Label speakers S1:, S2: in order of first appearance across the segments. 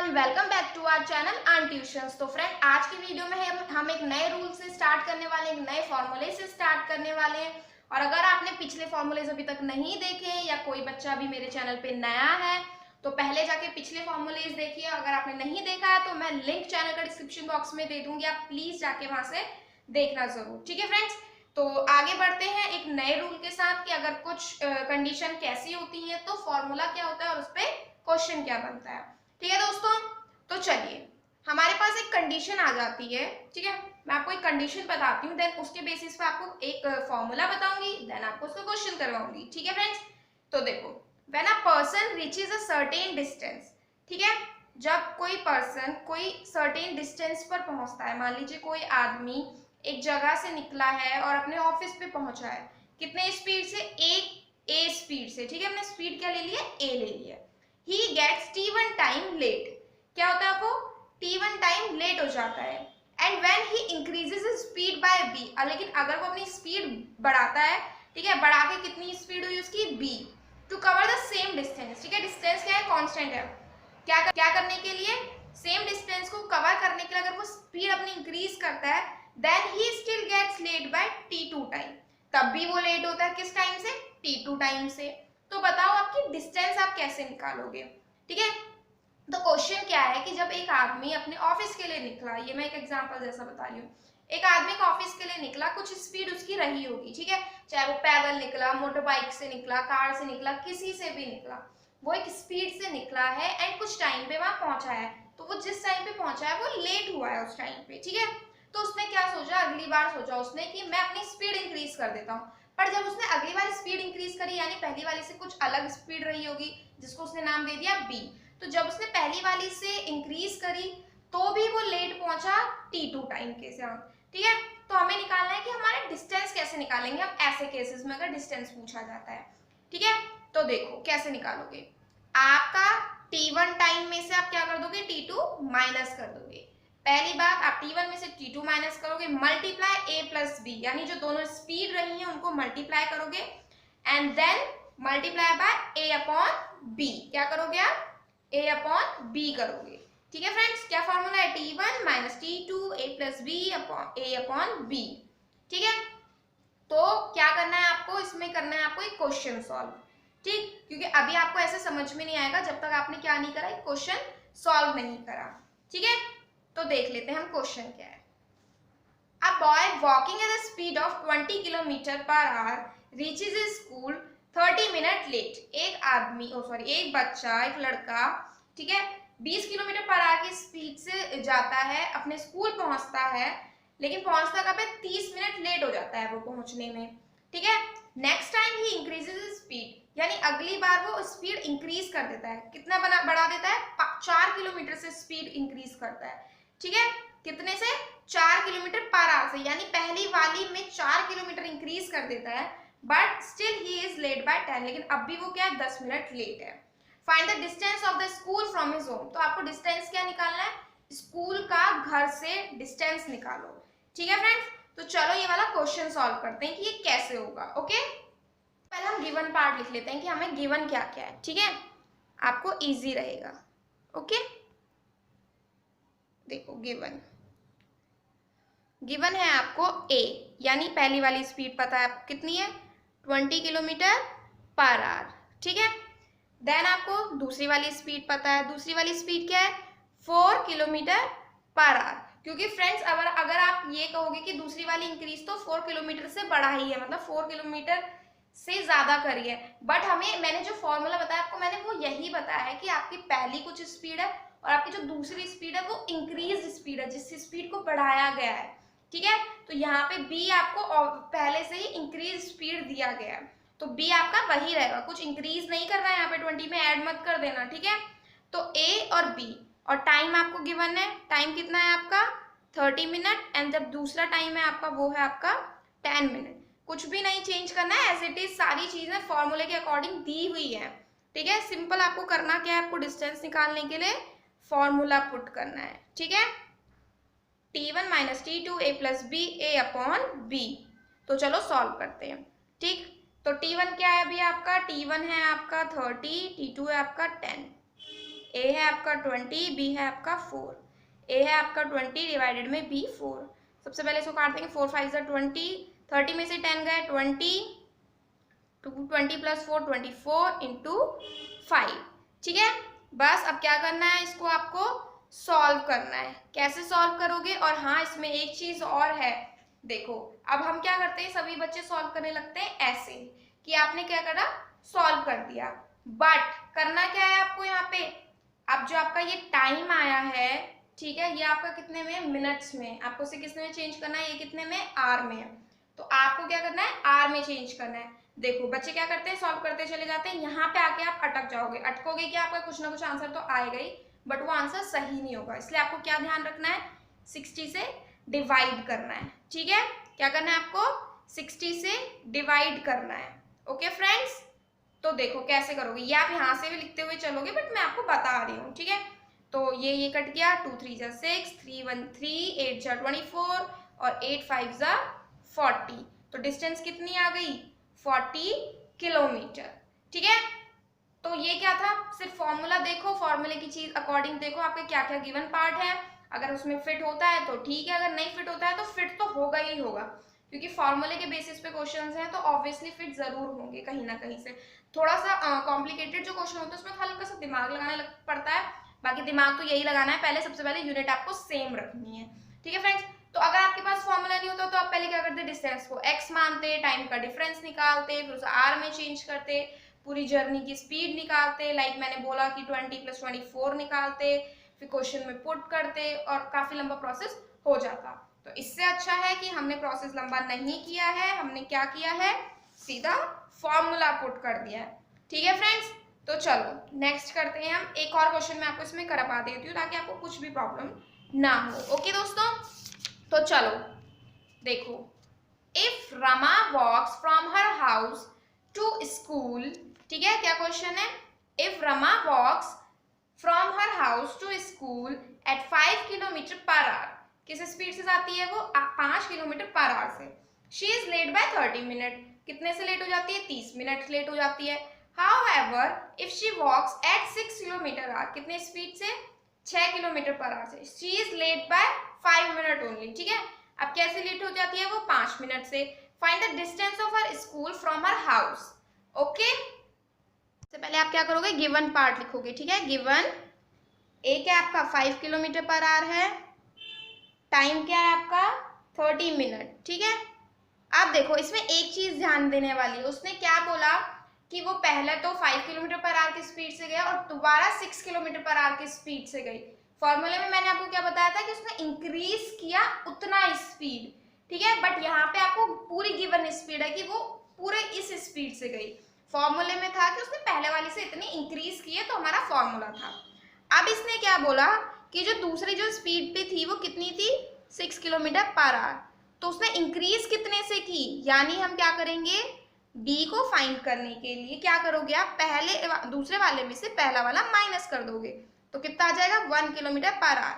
S1: Everyone, welcome back to our channel earn tuitions. तो friend, आज की वीडियो में हम एक नए रूल से स्टार्ट करने वाले हैं, एक नए फॉर्मूले से स्टार्ट करने वाले हैं। और अगर आपने पिछले फॉर्मूलेज अभी तक नहीं देखे या कोई बच्चा अभी मेरे चैनल पे नया है तो पहले जाके पिछले फॉर्मूलेज देखिए। अगर आपने नहीं देखा है तो मैं लिंक चैनल का डिस्क्रिप्शन बॉक्स में दे दूंगी, आप प्लीज जाके वहां से देखना जरूर। ठीक है फ्रेंड्स, तो आगे बढ़ते हैं एक नए रूल के साथ कि अगर कुछ कंडीशन कैसी होती है तो फॉर्मूला क्या होता है और उस पर क्वेश्चन क्या बनता है। ठीक है दोस्तों, तो चलिए हमारे पास एक कंडीशन आ जाती है। ठीक है, मैं आपको एक कंडीशन बताती हूँ, देन उसके बेसिस पे आपको एक फॉर्मूला बताऊंगी, देन आपको उसका क्वेश्चन करवाऊंगी। ठीक है फ्रेंड्स, तो देखो, when a person reaches a certain distance, ठीक है, जब कोई पर्सन कोई सर्टेन डिस्टेंस पर पहुंचता है, मान लीजिए कोई आदमी एक जगह से निकला है और अपने ऑफिस पे पहुंचा है, कितने स्पीड से? एक ए स्पीड से। ठीक है, हमने स्पीड क्या ले लिया? ए ले लिया। he gets t1 time late, क्या होता है वो? t1 टाइम लेट हो जाता है। And when he increases his speed by b, लेकिन अगर वो अपनी स्पीड बढ़ाता है, ठीक है, बढ़ा के कितनी स्पीड हुई उसकी? b, to cover the same distance. ठीक है, डिस्टेंस क्या है? कांस्टेंट है। क्या करने के लिए? सेम डिस्टेंस को कवर करने के लिए अगर वो स्पीड अपनी इंक्रीज करता है, then he still gets late by t2 time, तब भी वो लेट होता है किस टाइम से? t2 टाइम से। तो बताओ आपकी डिस्टेंस आप कैसे निकालोगे? ठीक है, तो क्वेश्चन क्या है कि जब एक आदमी अपने ऑफिस के लिए निकला, ये मैं एक एग्जांपल जैसा बता रही हूँ, एक आदमी का ऑफिस के लिए निकला, कुछ स्पीड उसकी रही होगी। ठीक है, चाहे वो पैदल निकला, मोटर बाइक से निकला, कार से निकला, किसी से भी निकला, वो एक स्पीड से निकला है एंड कुछ टाइम पे वहां पहुंचा है। तो वो जिस टाइम पे पहुंचा है वो लेट हुआ है उस टाइम पे। ठीक है, तो उसने क्या सोचा? अगली बार सोचा उसने कि मैं अपनी स्पीड इंक्रीज कर देता हूँ। पर जब उसने अगली बार स्पीड इंक्रीज करी, यानी पहली वाली से कुछ अलग स्पीड रही होगी जिसको उसने नाम दे दिया b, तो जब उसने पहली वाली से इंक्रीज करी तो भी वो लेट पहुंचा t2 टाइम के साथ। ठीक है, तो हमें निकालना है कि हमारे डिस्टेंस कैसे निकालेंगे हम ऐसे केसेस में अगर डिस्टेंस पूछा जाता है। ठीक है, तो देखो कैसे निकालोगे। आपका t1 टाइम में से आप क्या कर दोगे? t2 माइनस कर दोगे। पहली बात, आप t1 में से t2 माइनस करोगे, मल्टीप्लाई a प्लस बी, यानी जो दोनों स्पीड रही है उनको मल्टीप्लाई करोगे and then multiply by a upon b। क्या करोगे आप? a अपॉन b करोगे। ठीक है फ्रेंड्स, क्या फॉर्मूला है? t1 minus t2 a plus b upon a upon b। ठीक है, तो क्या करना है आपको? इसमें करना है आपको एक क्वेश्चन सॉल्व। ठीक, क्योंकि अभी आपको ऐसे समझ में नहीं आएगा जब तक आपने क्या नहीं करा? एक क्वेश्चन सॉल्व नहीं करा। ठीक है, तो देख लेते हैं हम क्वेश्चन क्या है। A boy walking at the speed of 20 kilometre per hour reaches his school 30 minute late. एक बच्चा, एक लड़का, ठीक है, 20 किलोमीटर पर आवर की स्पीड से जाता है, अपने स्कूल पहुंचता है, लेकिन पहुंचता कब है? 30 मिनट लेट हो जाता है वो पहुंचने में। ठीक है, नेक्स्ट टाइम ही इंक्रीजेस हिज स्पीड, यानी अगली बार वो स्पीड इंक्रीज कर देता है। कितना बढ़ा देता है? 4 किलोमीटर से स्पीड इंक्रीज करता है। ठीक है, कितने से? 4 किलोमीटर पर आवर से, यानी पहली वाली में 4 किलोमीटर इंक्रीज कर देता है, but still he is late by 10, लेकिन अब भी वो क्या है? 10 मिनट लेट है। Find the distance of the school from his home, तो आपको डिस्टेंस क्या निकालना है? स्कूल का घर से डिस्टेंस निकालो। ठीक है फ्रेंड्स, तो चलो ये वाला क्वेश्चन सॉल्व करते हैं कि ये कैसे होगा। ओके, पहले हम गिवन पार्ट लिख लेते हैं कि हमें गिवन क्या क्या है। ठीक है, आपको इजी रहेगा। ओके, देखो गिवन है आपको a, यानी पहली वाली स्पीड पता है आपको कितनी है? 20 किलोमीटर पर आवर। ठीक है, देन आपको दूसरी वाली स्पीड पता है, दूसरी वाली स्पीड क्या है? 4 किलोमीटर पर आवर। क्योंकि फ्रेंड्स अगर आप ये कहोगे कि दूसरी वाली इंक्रीज तो 4 किलोमीटर से बढ़ा ही है, मतलब 4 किलोमीटर से ज्यादा करी है, बट मैंने जो फॉर्मूला बताया आपको, मैंने वो यही बताया है कि आपकी पहली कुछ स्पीड है और आपकी जो दूसरी स्पीड है वो इंक्रीज स्पीड है, जिस स्पीड को बढ़ाया गया है। ठीक है, तो यहाँ पे b आपको पहले से ही इंक्रीज स्पीड दिया गया है, तो b आपका वही रहेगा, कुछ इंक्रीज नहीं करना है यहाँ पे, 20 में ऐड मत कर देना। ठीक है, तो a और b, और टाइम आपको गिवन है, टाइम कितना है आपका? 30 मिनट, एंड जब दूसरा टाइम है आपका वो है आपका 10 मिनट। कुछ भी नहीं चेंज करना है, एज इट इज सारी चीजें फॉर्मूले के अकॉर्डिंग दी हुई है। ठीक है, सिंपल आपको करना क्या है? आपको डिस्टेंस निकालने के लिए फॉर्मूला पुट करना है। ठीक है, t1 minus t2 a plus B a upon b। तो चलो सॉल्व करते हैं। ठीक, तो t1 क्या है अभी आपका? t1 है आपका 30, t2 है आपका 10, ए है आपका 20, बी है आपका 4। ए है आपका 20 डिवाइडेड में बी 4। सबसे पहले इसको काट देंगे, 4 5 20, 30 में से 10 गए 20, 20 प्लस 4 24 इंटू 5। ठीक है, बस अब क्या करना है, इसको आपको सॉल्व करना है। कैसे सॉल्व करोगे? और हाँ, इसमें एक चीज और है, देखो अब हम क्या करते हैं, सभी बच्चे सॉल्व करने लगते हैं ऐसे कि आपने क्या करा, सॉल्व कर दिया। बट करना क्या है आपको यहाँ पे, अब जो आपका ये टाइम आया है, ठीक है, ये आपका कितने में, मिनट्स में, आपको इसे किसने में चेंज करना है, ये कितने में, आर में है। तो आपको क्या करना है, आर में चेंज करना है। देखो बच्चे क्या करते हैं, सॉल्व करते चले जाते हैं, यहाँ पे आके आप अटक जाओगे, अटकोगे क्या, आपका कुछ ना कुछ आंसर तो आएगा ही, बट वो आंसर सही नहीं होगा। इसलिए आपको क्या ध्यान रखना है, 60 से डिवाइड करना है। ठीक है, क्या करना है आपको, 60 से डिवाइड करना है। ओके फ्रेंड्स, तो देखो कैसे करोगे, ये आप यहाँ से भी लिखते हुए चलोगे, बट मैं आपको बता रही हूँ। ठीक है, तो ये कट गया, 2 3 जा 6, 3 1 3, 8 जा 24 और 8 5 जा 40। तो डिस्टेंस कितनी आ गई, 40 किलोमीटर। ठीक है, तो ये क्या था, सिर्फ फॉर्मूला देखो, फॉर्मूले की चीज अकॉर्डिंग देखो आपके क्या क्या गिवन पार्ट है। अगर उसमें फिट होता है तो ठीक है, अगर नहीं फिट होता है तो फिट तो होगा ही होगा, क्योंकि फॉर्मूले के बेसिस पे क्वेश्चंस हैं तो ऑब्वियसली फिट जरूर होंगे कहीं ना कहीं से। थोड़ा सा कॉम्प्लिकेटेड जो क्वेश्चन होता है उसमें हल्का सा दिमाग लगाने पड़ता है, बाकी दिमाग तो यही लगाना है, पहले सबसे पहले यूनिट आपको सेम रखनी है। ठीक है फ्रेंड्स, तो अगर आपके पास फॉर्मूला नहीं होता तो आप पहले क्या करते, डिस्टेंस को x मानते, टाइम का डिफरेंस निकालते, फिर उसे r में चेंज करते, पूरी जर्नी की स्पीड निकालते, लाइक मैंने बोला कि 20 + 24 निकालते, फिर क्वेश्चन में पुट करते और काफी लंबा प्रोसेस हो जाता। तो इससे अच्छा है कि हमने प्रोसेस लंबा नहीं किया है, हमने क्या किया है, सीधा फॉर्मूला पुट कर दिया है। ठीक है फ्रेंड्स, तो चलो नेक्स्ट करते हैं हम, एक और क्वेश्चन मैं आपको इसमें करवा देती हूँ ताकि आपको कुछ भी प्रॉब्लम ना हो। ओके दोस्तों, तो चलो देखो, if Rama walks from her house to school, ठीक है, क्या क्वेश्चन है, if Rama walks from her house to school at 5 km/h, किस स्पीड से जाती है वो, 5 km/h से, she is late by 30 minute, कितने से लेट हो जाती है, 30 मिनट लेट हो जाती है। However, if she walks at 6 km/h, कितने स्पीड से, 6 km/h से, she is late by 5 minute only. ठीक है, अब कैसे लेट हो जाती है वो, 5 मिनट से। Find the distance of her school from her house. Okay, सबसे पहले आप क्या करोगे, गिवन पार्ट लिखोगे। ठीक है, गिवन ए क्या आपका 5 km/h है, टाइम क्या है आपका 30 मिनट। ठीक है, अब देखो इसमें एक चीज ध्यान देने वाली है, उसने क्या बोला कि वो पहले तो 5 km/h की स्पीड से गया और दोबारा 6 km/h की स्पीड से गई। फॉर्मूले में मैंने आपको क्या बताया था कि उसने इंक्रीज किया उतना स्पीड। ठीक है, बट यहाँ पे आपको पूरी गिवन स्पीड है कि वो पूरे इस स्पीड से गई। फॉर्मूले में था कि उसने पहले वाली से इतनी इंक्रीज की है, तो हमारा फॉर्मूला था। अब इसने क्या बोला कि जो दूसरी जो स्पीड पे थी वो कितनी थी, 6 km/h, तो उसने इंक्रीज कितने से की, यानी हम क्या करेंगे, बी को फाइंड करने के लिए क्या करोगे आप, पहले दूसरे वाले में से पहला वाला माइनस कर दोगे, तो कितना आ जाएगा, 1 km/h।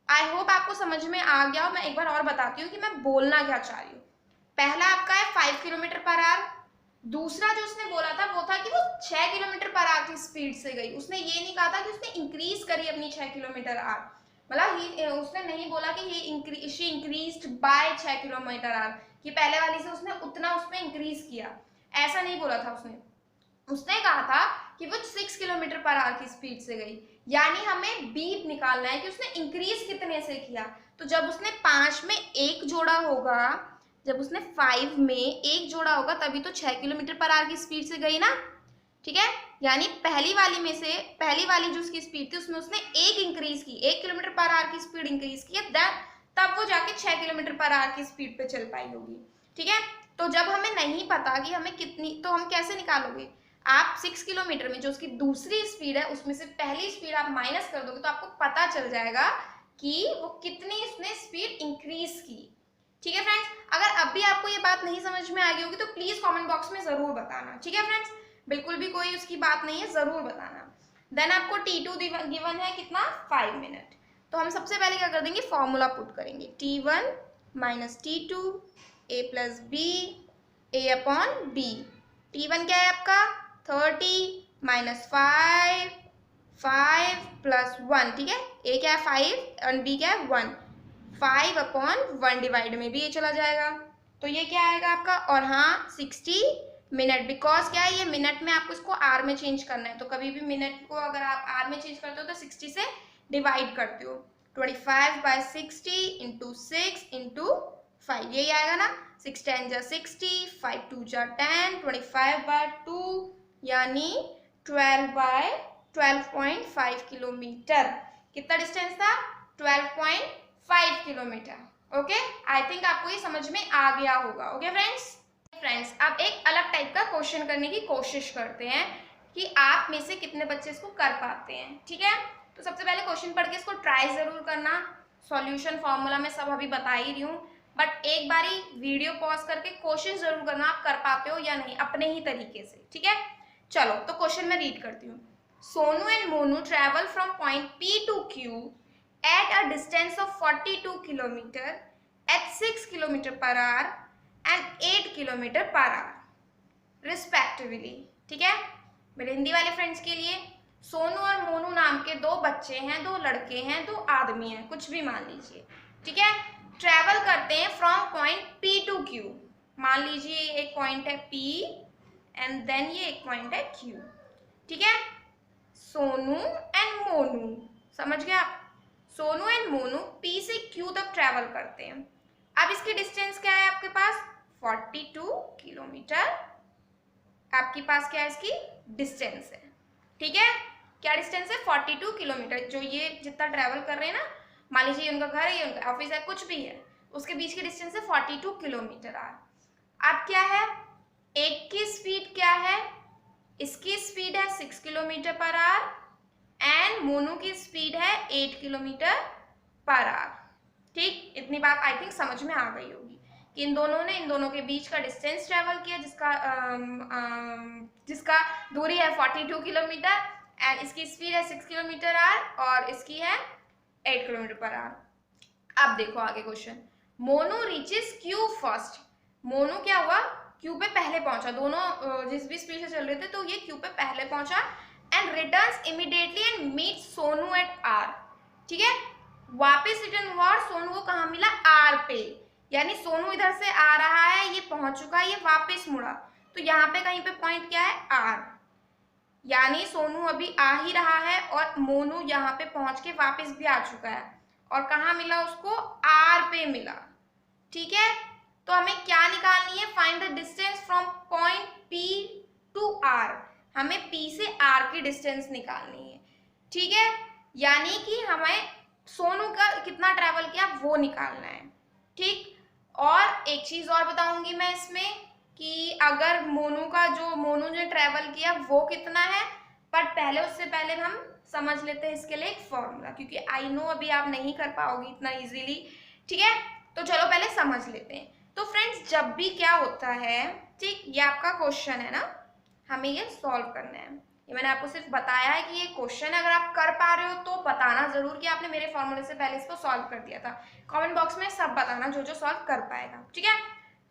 S1: आई होप आपको समझ में आ गया हो। मैं एक बार और बताती हूँ कि मैं बोलना क्या चाह रही हूँ। पहला आपका है 5 km/h, दूसरा जो उसने बोला था वो था कि वो 6 km/h की स्पीड से गई। उसने ये नहीं कहा था कि उसने इंक्रीज करी अपनी 6 km/h, मतलब उसने नहीं बोला कि शी इंक्रीज्ड बाय 6 km/h, कि पहले वाली से उसने उतना उसमें इंक्रीज किया, ऐसा नहीं बोला था उसने। उसने कहा था कि वो 6 km/h की स्पीड से गई, यानी हमें बी निकालना है कि उसने इंक्रीज कितने से किया। तो जब उसने 5 में 1 जोड़ा होगा, जब उसने 5 में 1 जोड़ा होगा तभी तो 6 km/h की स्पीड से गई ना। ठीक है, यानी पहली वाली में से पहली वाली जो उसकी स्पीड थी उसमें उसने 1 इंक्रीज की, 1 km/h की स्पीड इंक्रीज की, तब वो जाके 6 km/h की स्पीड पे चल पाई होगी। ठीक है, तो जब हमें नहीं पता कि हमें कितनी, तो हम कैसे निकालोगे, आप 6 किलोमीटर में जो उसकी दूसरी स्पीड है उसमें से पहली स्पीड आप माइनस कर दोगे तो आपको पता चल जाएगा कि वो कितनी उसने स्पीड इंक्रीज की। ठीक है फ्रेंड्स, अगर अब भी आपको ये बात नहीं समझ में आ गई होगी तो प्लीज कमेंट बॉक्स में जरूर बताना। ठीक है फ्रेंड्स, बिल्कुल भी कोई उसकी बात नहीं है, जरूर बताना। देन आपको T2 गिवन है कितना, 5 मिनट। तो हम सबसे पहले क्या कर देंगे, फॉर्मूला पुट करेंगे, T1 minus T2 a plus B a upon B. T1 क्या है आपका 30 माइनस 5 5 प्लस 1, ठीक है, ए क्या है 5 और बी क्या है 1, 5/1 डिवाइड में भी ये चला जाएगा, तो ये क्या आएगा आपका, और हाँ 60 मिनट, बिकॉज क्या है ये मिनट में आपको इसको आर में चेंज करना है, तो कभी भी मिनट को अगर आप आर में चेंज करते हो तो 60 से डिवाइड करते हो, 25/60 इंटू 6 इंटू 5, यही आएगा ना, 6 10 जा 60, 5 2 जा 10, 25/2 यानी 12/12.5 किलोमीटर। कितना डिस्टेंस था, 12.5 किलोमीटर। ओके, आई थिंक आपको ये समझ में आ गया होगा। ओके फ्रेंड्स, अब एक अलग टाइप का क्वेश्चन करने की कोशिश करते हैं कि आप में से कितने बच्चे इसको कर पाते हैं। ठीक है, तो सबसे पहले क्वेश्चन पढ़ के इसको ट्राई जरूर करना, सॉल्यूशन फॉर्मूला में सब अभी बता ही रही हूँ, बट एक बारी वीडियो पॉज करके कोशिश जरूर करना आप कर पाते हो या नहीं अपने ही तरीके से। ठीक है, चलो तो क्वेश्चन मैं रीड करती हूँ। Sonu and Monu travel from point P to Q at a distance of 42 kilometre at 6 kilometre per hour and 8 kilometre per hour respectively. ठीक है, मेरे हिंदी वाले फ्रेंड्स के लिए, सोनू और मोनू नाम के दो बच्चे हैं, दो लड़के हैं, दो आदमी हैं, कुछ भी मान लीजिए। ठीक है, ट्रेवल करते हैं from point P to Q, मान लीजिए एक पॉइंट है पी एंड देन ये एक पॉइंट है क्यू। ठीक है, सोनू एंड मोनू, समझ गए आप, सोनू एंड मोनू पी से क्यू तक ट्रेवल करते हैं। अब इसकी डिस्टेंस क्या है आपके पास, 42 किलोमीटर आपके पास क्या है इसकी डिस्टेंस है। ठीक है, क्या डिस्टेंस है, 42 किलोमीटर, जो ये जितना ट्रेवल कर रहे हैं ना, मान लीजिए उनका घर है, ये उनका ऑफिस है, कुछ भी है, उसके बीच की डिस्टेंस है 42 किलोमीटर आर। अब क्या है, एक की स्पीड क्या है, इसकी स्पीड है 6 kilometre per hour and Monu की स्पीड है 8 किलोमीटर पर आवर। ठीक, इतनी बात आई थिंक समझ में आ गई होगी कि इन दोनों के बीच का डिस्टेंस ट्रेवल किया, जिसका दूरी है 42 किलोमीटर एंड इसकी स्पीड है 6 किलोमीटर आवर और इसकी है 8 किलोमीटर पर आवर। अब देखो आगे question, Monu reaches Q first, Monu क्या हुआ, क्यू पे पहले पहुंचा, दोनों जिस भी स्पीड से चल रहे थे तो ये क्यू पे पहले पहुंचा and returns immediately and meet Sonu at R. ठीक है, वापस रिटर्न हुआ और सोनू को कहाँ मिला, आर पे, यानी सोनू इधर से आ रहा है, ये पहुंच चुका है, ये वापस मुड़ा, तो यहाँ पे कहीं पे पॉइंट क्या है, आर, यानी सोनू अभी आ ही रहा है और मोनू यहाँ पे पहुंच के वापस भी आ चुका है और कहाँ मिला उसको, आर पे मिला। ठीक है, तो हमें क्या निकालनी है, find the distance from point P to R, हमें पी से आर की डिस्टेंस निकालनी है। ठीक है, यानी कि हमें सोनू का कितना ट्रैवल किया वो निकालना है। ठीक, और एक चीज और बताऊंगी मैं इसमें कि अगर मोनू ने ट्रैवल किया वो कितना है, पर पहले उससे पहले हम समझ लेते हैं इसके लिए एक फॉर्मूला, क्योंकि आई नो अभी आप नहीं कर पाओगे इतना इजीली। ठीक है, तो चलो पहले समझ लेते हैं। तो फ्रेंड्स, जब भी क्या होता है, ठीक, ये आपका क्वेश्चन है ना, हमें ये सॉल्व करना है, ये मैंने आपको सिर्फ बताया है कि ये क्वेश्चन अगर आप कर पा रहे हो तो बताना जरूर कि आपने मेरे फॉर्मूले से पहले इसको सॉल्व कर दिया था। कमेंट बॉक्स में सब बताना जो जो सॉल्व कर पाएगा। ठीक है,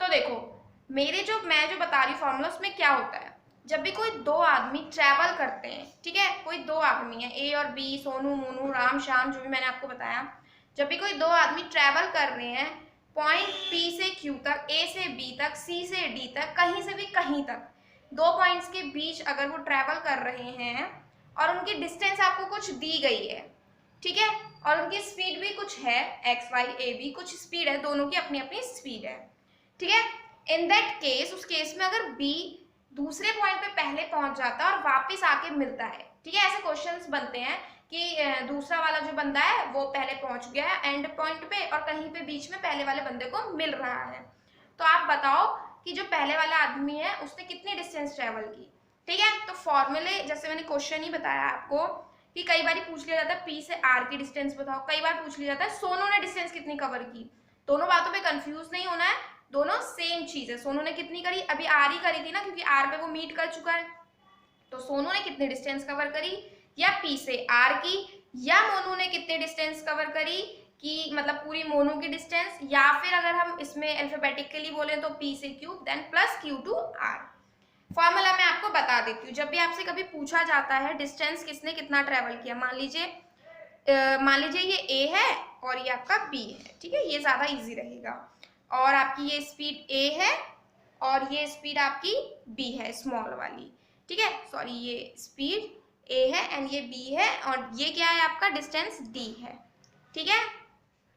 S1: तो देखो मैं जो बता रही फॉर्मूला उसमें क्या होता है, जब भी कोई दो आदमी ट्रैवल करते हैं, ठीक है, कोई दो आदमी है ए और बी, सोनू मोनू राम श्याम, जो भी मैंने आपको बताया, जब भी कोई दो आदमी ट्रैवल कर रहे हैं पॉइंट पी से क्यू तक, ए से बी तक, सी से डी तक, कहीं से भी कहीं तक, दो पॉइंट्स के बीच अगर वो ट्रैवल कर रहे हैं और उनकी डिस्टेंस आपको कुछ दी गई है, ठीक है, और उनकी स्पीड भी कुछ है, एक्स वाई ए बी कुछ स्पीड है, दोनों की अपनी अपनी स्पीड है। ठीक है, इन दैट केस, उस केस में अगर बी दूसरे पॉइंट पे पहले पहुंच जाता है और वापस आके मिलता है, ठीक है, ऐसे क्वेश्चंस बनते हैं कि दूसरा वाला जो बंदा है वो पहले पहुंच गया है एंड पॉइंट पे और कहीं पे बीच में पहले वाले बंदे को मिल रहा है, तो आप बताओ कि जो पहले वाला आदमी है उसने कितनी डिस्टेंस ट्रेवल की। ठीक है, तो फॉर्मूले जैसे मैंने क्वेश्चन ही बताया आपको कि कई बार पूछ लिया जाता है पी से आर की डिस्टेंस बताओ, कई बार पूछ लिया जाता है सोनू ने डिस्टेंस कितनी कवर की। दोनों बातों पे कंफ्यूज नहीं होना है, दोनों सेम चीज है। सोनू ने कितनी करी, अभी आर ही करी थी ना, क्योंकि आर पे वो मीट कर चुका है, तो सोनू ने कितनी डिस्टेंस कवर करी, या पी से आर की, या मोनू ने कितनी डिस्टेंस कवर करी कि मतलब पूरी मोनू की डिस्टेंस, या फिर अगर हम इसमें अल्फाबेटिकली बोले तो पी से Q then plus Q to R. Formula मैं आपको बता देती हूँ। जब भी आपसे कभी पूछा जाता है डिस्टेंस किसने कितना ट्रेवल किया, मान लीजिए ये ए है और ये आपका बी है, ठीक है, ये ज्यादा इजी रहेगा। और आपकी ये स्पीड ए है और ये स्पीड आपकी बी है, स्मॉल वाली, ठीक है, सॉरी ये स्पीड ए है एंड ये बी है और ये क्या है आपका डिस्टेंस डी है, ठीक है।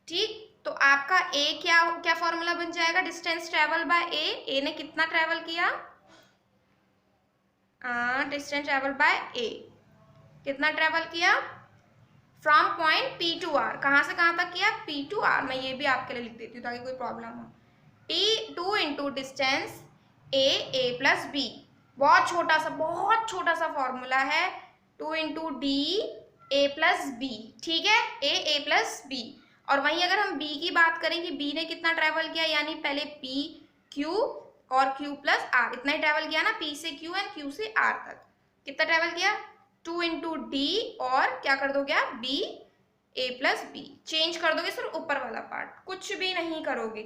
S1: ठीक, तो आपका ए क्या क्या फॉर्मूला बन जाएगा, डिस्टेंस ट्रेवल बाय ए ने कितना ट्रेवल किया, डिस्टेंस ट्रेवल बाय ए कितना ट्रेवल किया, from point P to R, कहाँ से कहाँ तक किया, पी टू आर। मैं ये भी आपके लिए लिख देती हूँ ताकि कोई प्रॉब्लम हो। T2 into distance A plus B, बहुत छोटा सा फॉर्मूला है, 2 into D A plus B, ठीक है, ए प्लस बी। और वहीं अगर हम बी की बात करें कि बी ने कितना ट्रेवल किया, यानी पहले पी क्यू और क्यू प्लस आर, इतना ही ट्रेवल किया ना, पी से क्यू एंड क्यू से आर तक, कितना ट्रेवल किया, 2 इंटू डी और क्या कर दोगे आप, बी ए प्लस बी, चेंज कर दोगे सिर्फ ऊपर वाला पार्ट, कुछ भी नहीं करोगे,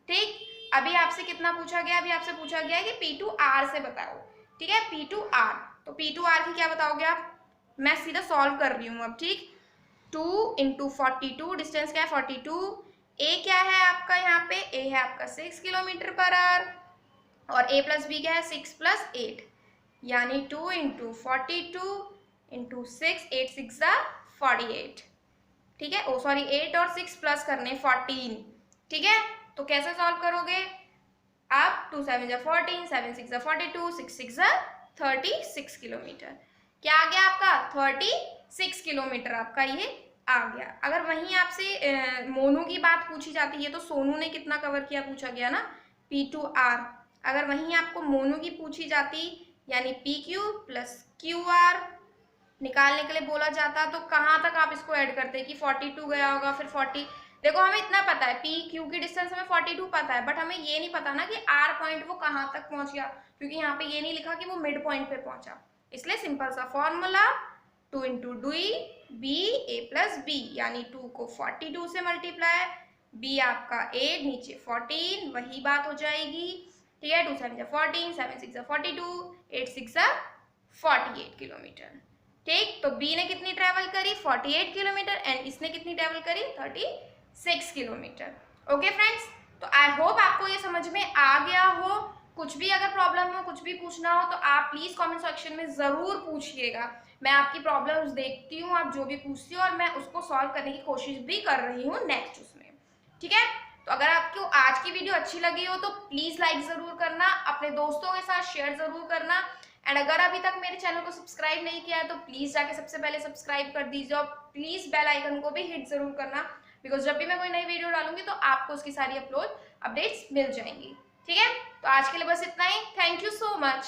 S1: ठीक। अभी आपसे कितना पूछा गया, अभी आपसे पूछा गया है कि पी टू आर से बताओ, ठीक है, पी टू आर, तो पी टू आर की क्या बताओगे आप, मैं सीधा सॉल्व कर रही हूँ अब, ठीक। 2 इंटू 42, डिस्टेंस क्या है 42, ए क्या है आपका, यहाँ पे ए है आपका 6 किलोमीटर पर आवर और ए प्लस बी क्या है 6 प्लस 8, यानी 2 इंटू 42 इंटू 6, 8 6 48, ठीक है, ओ सॉरी 8 और 6 प्लस करने 14, ठीक है। तो कैसे सॉल्व करोगे आप, 2 7 14, 7 6 42, 6 6 36 किलोमीटर, क्या आ गया आपका 36 किलोमीटर आपका ये आ गया। अगर वहीं आपसे मोनू की बात पूछी जाती है तो सोनू ने कितना कवर किया पूछा गया ना, पी टू आर, अगर वहीं आपको मोनू की पूछी जाती यानी P Q plus Q R निकालने के लिए बोला जाता, तो कहाँ तक आप इसको ऐड करते कि 42 गया होगा फिर 40, देखो हमें इतना पता है पी क्यू की डिस्टेंस हमें 42 पता है, बट हमें ये नहीं पता ना कि आर पॉइंट वो कहाँ तक पहुंच गया, क्योंकि यहाँ पे ये नहीं लिखा कि वो मिड पॉइंट पे पहुंचा। इसलिए सिंपल सा फॉर्मूला 2 इंटू डी बी ए प्लस बी, यानी 2 को 42 से मल्टीप्लाई, बी आपका 8 नीचे 14, वही बात हो जाएगी, ठीक है, 2 7 14, 7 6 42, 8 6 48 किलोमीटर, ठीक। तो बी ने कितनी ट्रैवल करी 48 किलोमीटर एंड इसने कितनी ट्रैवल करी 36 किलोमीटर। ओके फ्रेंड्स, तो आई होप आपको ये समझ में आ गया हो। कुछ भी अगर प्रॉब्लम हो, कुछ भी पूछना हो तो आप प्लीज कमेंट सेक्शन में जरूर पूछिएगा, मैं आपकी प्रॉब्लम्स देखती हूँ, आप जो भी पूछती हो और मैं उसको सॉल्व करने की कोशिश भी कर रही हूँ नेक्स्ट उसमें, ठीक है। तो अगर आपको आज की वीडियो अच्छी लगी हो तो प्लीज लाइक जरूर करना, अपने दोस्तों के साथ शेयर जरूर करना, एंड अगर अभी तक मेरे चैनल को सब्सक्राइब नहीं किया है तो प्लीज जाके सबसे पहले सब्सक्राइब कर दीजिए और प्लीज बेल आइकन को भी हिट जरूर करना, बिकॉज जब भी मैं कोई नई वीडियो डालूंगी तो आपको उसकी सारी अपडेट्स मिल जाएंगी, ठीक है। तो आज के लिए बस इतना ही, थैंक यू सो मच।